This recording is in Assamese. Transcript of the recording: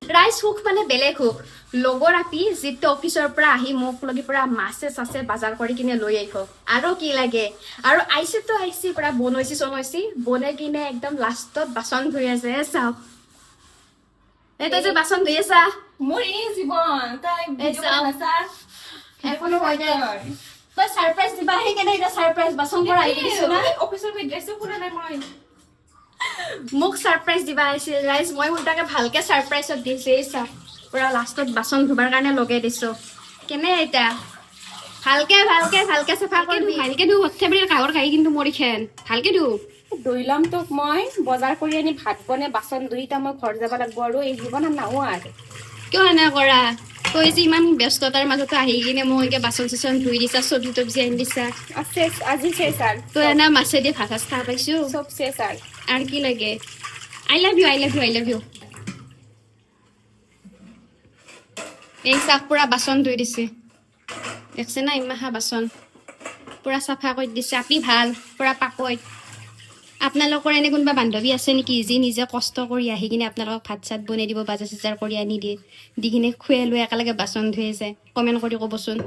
ৰাইজ সুখ মানে বেলেগ সুখ লগৰ আপি যিটো অফিচৰ পৰা আহি মোক লগি পৰা মাছে চাছে বজাৰ কৰি কিনে লৈ আহিব আৰু কি লাগে আৰু আইচিটো আইচি পৰা বনাইছি বনাই কিনে একদম লাষ্টত বাচন ধুই আছে চাওক এটা যে বাচন ধুই আছা মোৰ এই জীৱন তাই এখনো হয় দে তই সাৰপ্ৰাইজ দিবা আহি কেনে এটা সাৰপ্ৰাইজ বাচন কৰা আহি দিছ না অফিচৰ ড্ৰেছও খোলা নাই মই মোক সাৰপ্ৰাইজ দিবা আহিছিল ৰাইজ মই উল্টাকে ভালকে সাৰপ্ৰাইজত দিছে চাওক পুৰা লাষ্টত বাচন ধুবাৰ কাৰণে লগাই দিছো কেনে এটা ভালকে ভালকে ভালকে চাফা কৰিবি ভালকে ধু হঠাতে কাহৰ কাহি কিন্তু মৰি খেন ভালকে ধু দৈলাম তোক মই বজাৰ কৰি আনি ভাত বনে বাচন দুইটা মই ঘৰ যাব লাগিব আৰু এই জীৱন নাও আৰু কিয় এনে কৰা তই যে ইমান ব্যস্ততাৰ মাজতে আহি কিনে মোক এতিয়া বাচন চাচন ধুই দিছা চব্জি তব্জি আনি দিছা আছে আজি শেষ আৰু তই এনে মাছেদি ভাত সাজ খাই পাইছো চব শেষ আৰু কি লাগে I love you I love you I love you এই চাক পুৰা বাচন ধুই দিছে দেখছে না ইমাহা বাচন পুৰা চাফা কৰি দিছে আপি ভাল পুৰা পাকৈত আপোনালোকৰ এনে কোনোবা বান্ধৱী আছে নেকি যি নিজে কষ্ট কৰি আহি কিনে আপোনালোকক ভাত চাত বনাই দিব বাজাৰ চাজাৰ কৰি আনি দিয়ে দি কিনে খুৱাই লৈ একেলগে বাচন ধুই আছে কমেণ্ট কৰি ক'বচোন